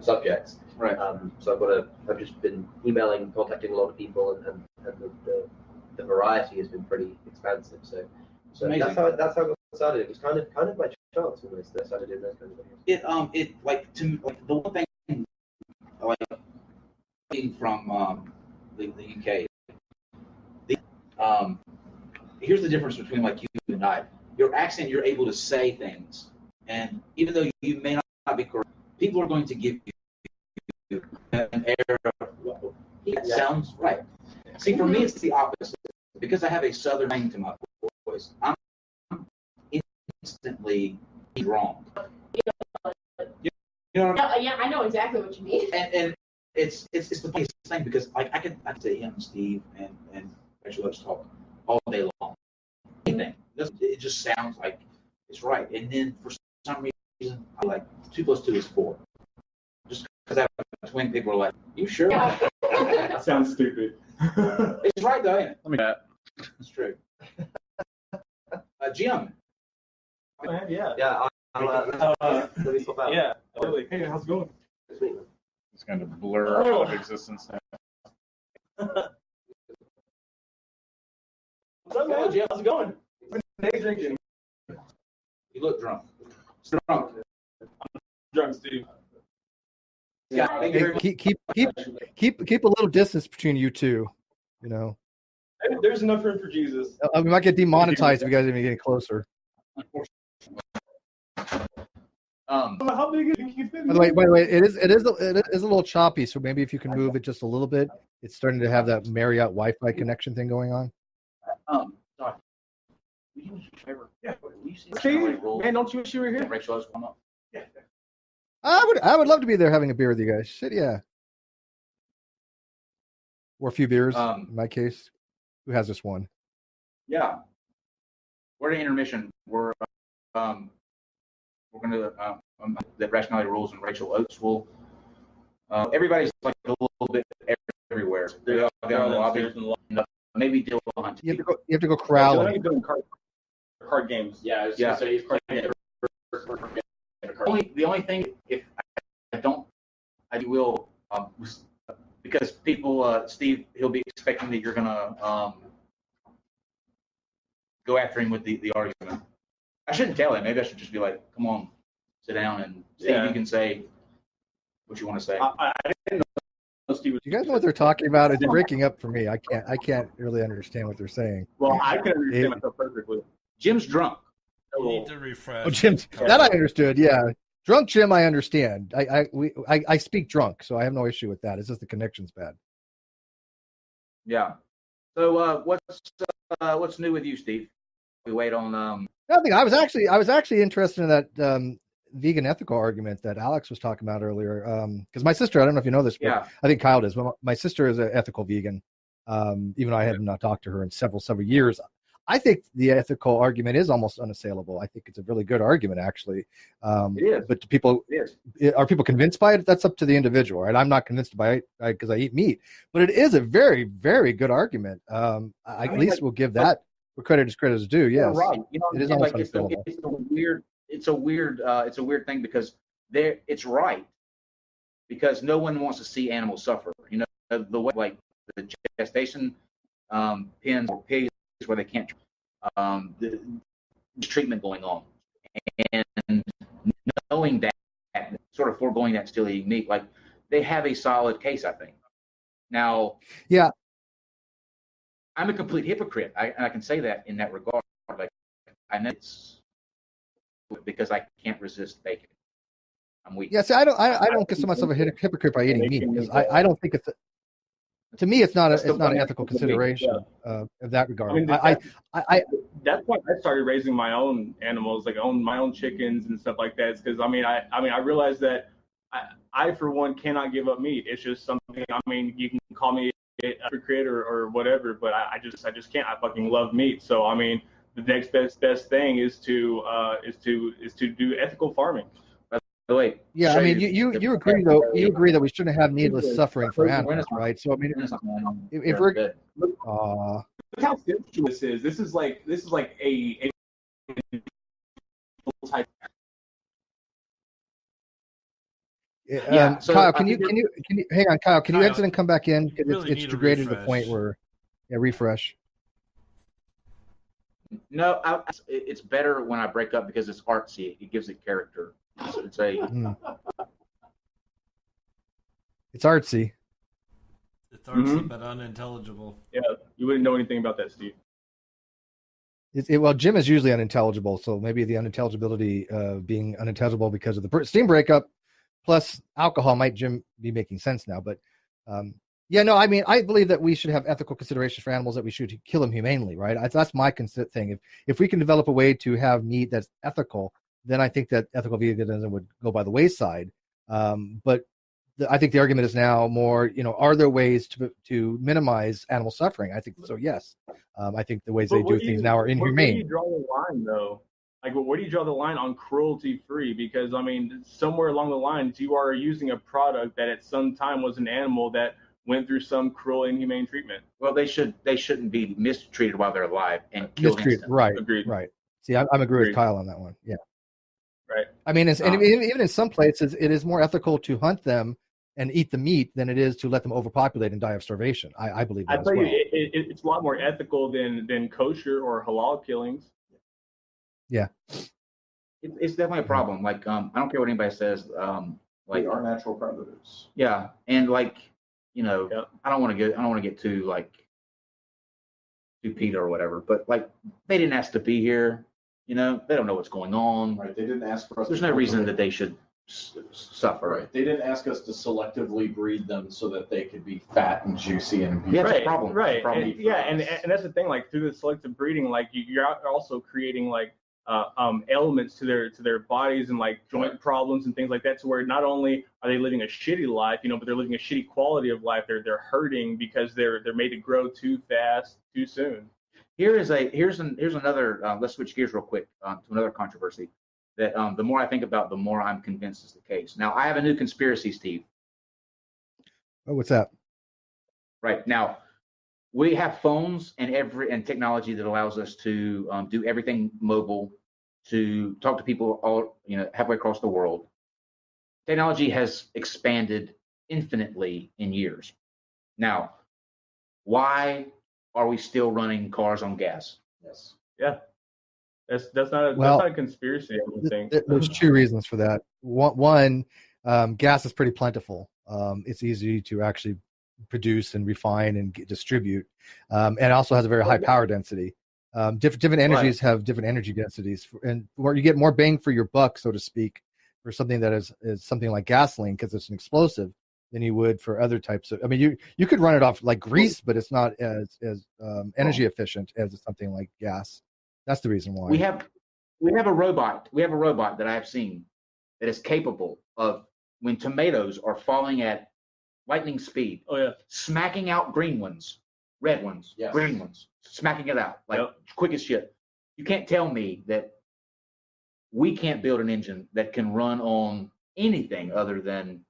subjects. Right. So I've just been emailing, contacting a lot of people, and the variety has been pretty expansive. So that's how it got started. It was kind of by chance almost that I started doing those kind of videos. It like to like the one thing like from the UK. Here's the difference between like you and I. Your accent, you're able to say things, and even though you may not be correct, people are going to give you an air of, it sounds right. See, for me, it's the opposite. Because I have a southern ring to my voice, I'm instantly wrong. You know what I mean? Yeah, I know exactly what you mean. And it's the funniest thing because like I could say him, Steve, and actually let's talk all day long. Anything. It just sounds like it's right. And then for some reason, I like 2 + 2 is 4. Just because I have a twin, people are like, "You sure?" Yeah. That sounds stupid. It's right though, ain't it? Let me that. It's true. Jim. Yeah. Yeah. Let me swap out. Yeah. Totally. Hey, how's it going? It's going to blur out of existence now. What's up, man? Jim, how's it going? Hey, drinking. You look drunk. Drunk. I'm drunk, Steve. Yeah. Thank you very much. Keep a little distance between you two. You know. There's enough room for Jesus. We might get demonetized if you guys even get closer. How big is it? By the way, it is a little choppy. So maybe if you can move it just a little bit, it's starting to have that Marriott Wi-Fi connection thing going on. Sorry. Will you do me a favor? Yeah. Will you see Man, don't you wish you were here? Rachel has come up. Yeah. I would love to be there having a beer with you guys. Shit, yeah. Or a few beers in my case. Who has just one? Yeah. We're at intermission. We're going to the rationality rules, and Rachel Oates will. Everybody's like a little bit everywhere. They're down the lobby. Maybe deal on. You have to go corralling. Card games. Yeah. I was gonna say card games. The only thing, if I don't, I will, because people, Steve, he'll be expecting that you're gonna go after him with the argument. I shouldn't tell him. Maybe I should just be like, "Come on, sit down," and Steve, you can say what you want to say. I didn't know Steve. Do you guys know what they're talking about? It's breaking up for me. I can't really understand what they're saying. Well, I can understand myself perfectly. Jim's drunk. You need to refresh. Oh, Jim's that I understood. Yeah, drunk Jim, I understand. I speak drunk, so I have no issue with that. It's just the connection's bad. Yeah. So what's new with you, Steve? We wait on. Nothing. I was actually interested in that vegan ethical argument that Alex was talking about earlier. Because my sister, I don't know if you know this, but I think Kyle does. But my sister is an ethical vegan. Even though I have not talked to her in several years. I think the ethical argument is almost unassailable. I think it's a really good argument, actually. It is. But are people convinced by it? That's up to the individual, right? I'm not convinced by it because I eat meat, but it is a very, very good argument. At least we'll give that where credit is due. Yes, right. You know, it is almost unassailable. It's a weird thing because it's right because no one wants to see animals suffer. You know, the way like the gestation pens or pigs where they can't the treatment going on, and knowing that, sort of foregoing that still eating meat, like they have a solid case, I think. Now, yeah, I'm a complete hypocrite. I can say that in that regard. Like I know it's because I can't resist bacon. I'm weak. Yeah, see, I don't consider myself a hypocrite by eating meat because I don't think it's. To me, it's not an ethical consideration of that regard. I mean, that's why I started raising my own animals, like my own chickens and stuff like that. Because I realized that I for one cannot give up meat. It's just something. I mean, you can call me a hypocrite or whatever, but I just can't. I fucking love meat. So I mean, the next best thing is to do ethical farming. Wait, yeah, I mean, you agree though. You agree that we shouldn't have needless suffering for animals, right? So I mean, if we're look how simple this is. This is like a type. So Kyle, can you hang on, Kyle? Can you exit and come back in? Because really it's degraded to the point where, refresh. No, it's better when I break up because it's artsy. It gives it character. It's It's artsy. It's artsy but unintelligible. Yeah, you wouldn't know anything about that, Steve. Well, Jim is usually unintelligible, so maybe the unintelligibility being unintelligible because of the steam breakup plus alcohol might Jim be making sense now. But I mean, I believe that we should have ethical considerations for animals, that we should kill them humanely, right? That's my thing. If we can develop a way to have meat that's ethical, then I think that ethical veganism would go by the wayside. But I think the argument is now more, are there ways to minimize animal suffering? I think so, yes. I think the ways they do things now are inhumane. Where do you draw the line, though? Like, where do you draw the line on cruelty-free? Because, I mean, somewhere along the lines, you are using a product that at some time was an animal that went through some cruel, inhumane treatment. Well, they shouldn't be mistreated while they're alive and killed instantly. Right. Agreed. Right. See, I'm agree with Kyle on that one. Yeah. Right. I mean, and even in some places, it is more ethical to hunt them and eat the meat than it is to let them overpopulate and die of starvation. I believe that. I tell you, it's a lot more ethical than kosher or halal killings. Yeah. It's definitely a problem. Like, I don't care what anybody says. Like, our natural predators. Yeah, and like, I don't want to get too PETA or whatever, but like, they didn't ask to be here. They don't know what's going on. Right. They didn't ask for us. There's no reason that they should suffer. Right. They didn't ask us to selectively breed them so that they could be fat and juicy and be right. a problem. Right. And that's the thing. Like, through the selective breeding, like, you're also creating like elements to their bodies and like joint problems and things like that, to where not only are they living a shitty life, but they're living a shitty quality of life. They're hurting because they're made to grow too fast, too soon. Here's another. Let's switch gears real quick to another controversy that the more I think about, the more I'm convinced is the case. Now, I have a new conspiracy, Steve. Oh, what's that? Right now, we have phones and technology that allows us to do everything mobile, to talk to people all halfway across the world. Technology has expanded infinitely in years. Now, why are we still running cars on gas? Yes. Yeah. That's not a conspiracy, I don't think. There's two reasons for that. One, gas is pretty plentiful. It's easy to actually produce and refine and distribute, and it also has a very high power density. Different energies have different energy densities, and where you get more bang for your buck, so to speak, for something that is something like gasoline, because it's an explosive, than you would for other types of. I mean, you could run it off like grease, but it's not as energy efficient as something like gas. That's the reason why. We have a robot. We have a robot that I have seen that is capable of, when tomatoes are falling at lightning speed, smacking out green ones, red ones, green ones, smacking it out like quick as shit. You can't tell me that we can't build an engine that can run on anything other than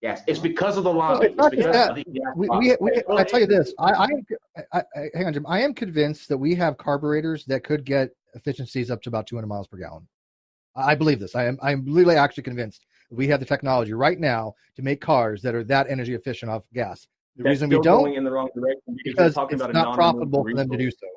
gas. It's because of the lobby. I tell you this. Hang on, Jim. I am convinced that we have carburetors that could get efficiencies up to about 200 miles per gallon. I believe this. I'm really actually convinced we have the technology right now to make cars that are that energy efficient off gas. The reason we don't, going in the wrong direction because it's not profitable for them to do so.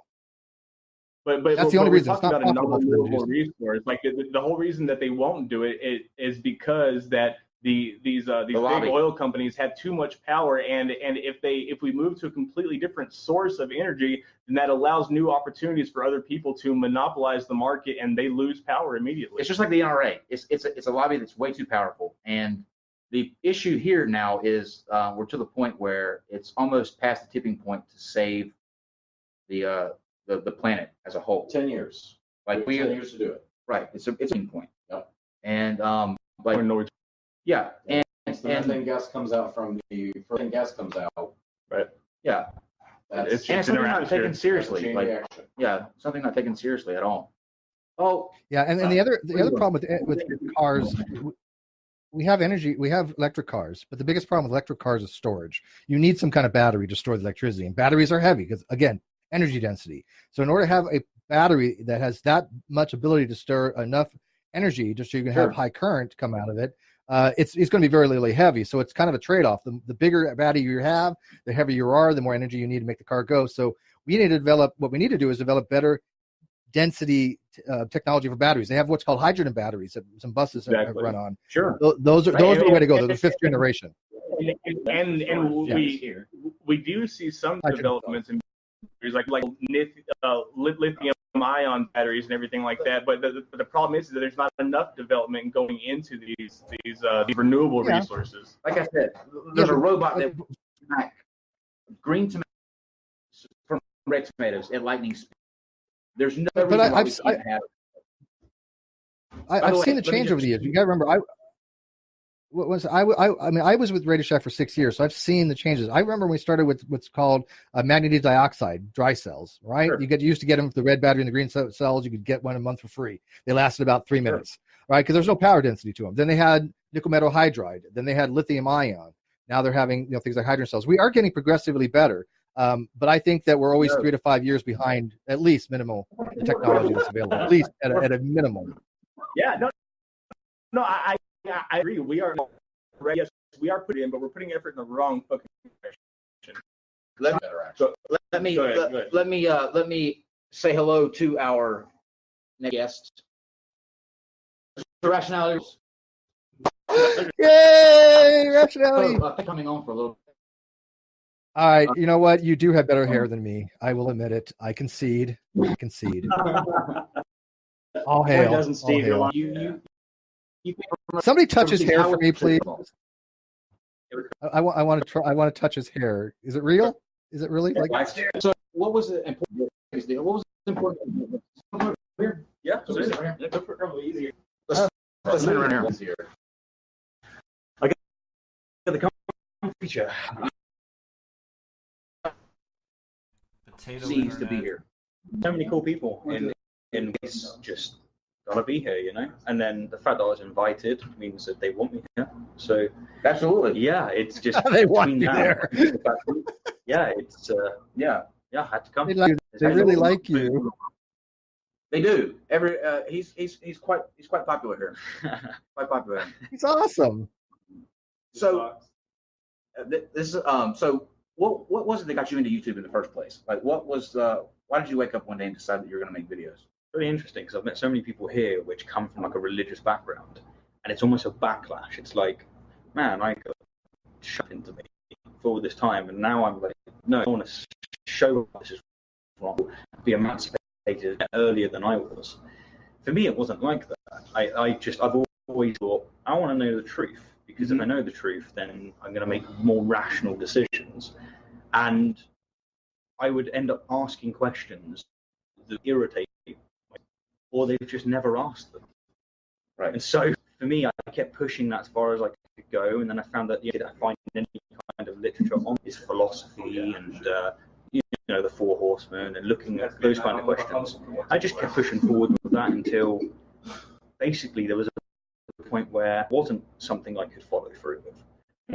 But that's the only reason. It's not about profitable a for them to do so. resource. Like, the whole reason that they won't do it is because that these big oil companies have too much power, and if we move to a completely different source of energy, then that allows new opportunities for other people to monopolize the market, and they lose power immediately. It's just like the NRA. It's a lobby that's way too powerful, and the issue here now is we're to the point where it's almost past the tipping point to save the planet as a whole. 10 years. Like, 10 years to do it. Right. It's a tipping point. Yep. And Yeah, and the methane gas comes out from the methane gas comes out. Right. Yeah. It's something not taken seriously. Something not taken seriously at all. Oh. Yeah, and the other problem with cars, we have energy, we have electric cars, but the biggest problem with electric cars is storage. You need some kind of battery to store the electricity, and batteries are heavy because, again, energy density. So in order to have a battery that has that much ability to store enough energy just so you can have high current come out of it, it's going to be very, really heavy. So it's kind of a trade-off. The bigger battery you have, the heavier you are, the more energy you need to make the car go. So we need to develop, what we need to do is develop better density technology for batteries. They have what's called hydrogen batteries that some buses have run on. Sure. Those are the way to go. They're the 5th generation. And we do see some developments in batteries, like lithium-ion batteries and everything like that. But the problem is that there's not enough development going into these renewable resources. Like I said, there's a robot that green tomatoes from red tomatoes at lightning speed. There's no reason why we can't have it. I've seen the change over the years. You got to remember, I was with Radio Shack for 6 years, so I've seen the changes. I remember when we started with what's called magnesium dioxide dry cells, right? Sure. You used to get them with the red battery and the green cells. You could get one a month for free. They lasted about 3 minutes, right? Because there's no power density to them. Then they had nickel metal hydride. Then they had lithium ion. Now they're having things like hydrogen cells. We are getting progressively better. But I think that we're always 3 to 5 years behind, at least minimal, the technology that's available, at least at a minimum. Yeah, no, I agree. We are yes, we are putting in, but we're putting effort in the wrong fucking direction. Let me say hello to our next guest. Rationality. Yay, rationality! Coming on for a little. All right, you know what? You do have better hair than me. I will admit it. I concede. All hail. Doesn't Steve? All hail. Somebody touch his hair for me, please. I want to touch his hair. Is it real? Is it really? So, what was the important? What was important here? Yeah, Let's turn around here. Easier. I got the feature. Seems to be here. So many cool people in just gotta be here, And then the fact that I was invited means that they want me here. So absolutely, yeah, it's just they want you there. Yeah, it's I had to come. They really like you. They do. He's quite popular here. Quite popular. He's awesome. So this is so. What was it that got you into YouTube in the first place? Like, why did you wake up one day and decide that you were going to make videos? Really interesting, because I've met so many people here which come from like a religious background, and it's almost a backlash. It's like, man, I got shut into me for all this time, and now I'm like, no, I want to show this is wrong, be emancipated earlier than I was. For me, it wasn't like that. I've always thought, I want to know the truth. Because if I know the truth, then I'm going to make more rational decisions. And I would end up asking questions that irritate me, or they've just never asked them. Right. And so for me, I kept pushing that as far as I could go. And then I found that I find any kind of literature on this philosophy and the Four Horsemen and looking at those kind of questions. I just kept pushing forward with that until basically there was a point where it wasn't something I could follow through with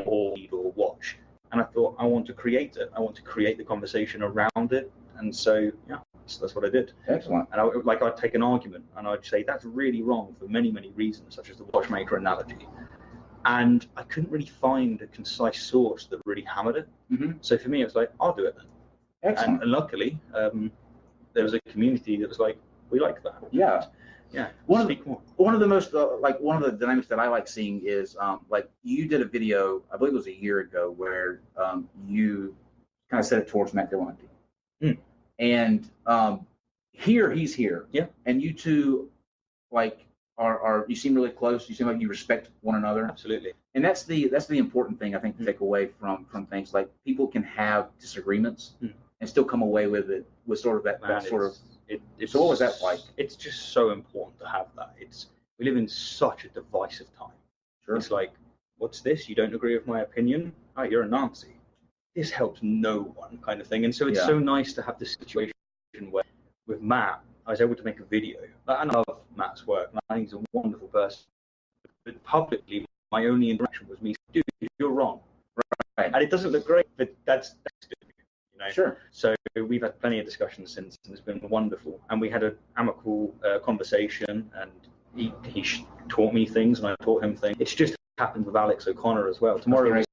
or read or watch, and I thought I want to create it. I want to create the conversation around it, and so that's what I did. Excellent. And I'd take an argument and I'd say that's really wrong for many reasons, such as the watchmaker analogy, and I couldn't really find a concise source that really hammered it. Mm-hmm. So for me, it was like, I'll do it then. Excellent. And luckily, there was a community that was like, we like that. Yeah. Yeah. One of the most one of the dynamics that I like seeing is like you did a video, I believe it was a year ago, where you kind of set it towards Matt Dillahunty. And he's here. Yeah. And you two like are you seem really close. You seem like you respect one another. Absolutely. And that's the important thing I think to take away from things. Like people can have disagreements and still come away with it with sort of that sort of. So what was that like? It's just so important to have that. We live in such a divisive time. Sure. It's like, what's this? You don't agree with my opinion? Oh, you're a Nazi. This helps no one, kind of thing. And so it's so nice to have this situation where with Matt, I was able to make a video. I love Matt's work, and I think he's a wonderful person. But publicly, my only interaction was me, dude, you're wrong. Right. And it doesn't look great, but that's Sure. So we've had plenty of discussions since, and it's been wonderful. And we had an amicable conversation, and he taught me things, and I taught him things. It's just happened with Alex O'Connor as well. Tomorrow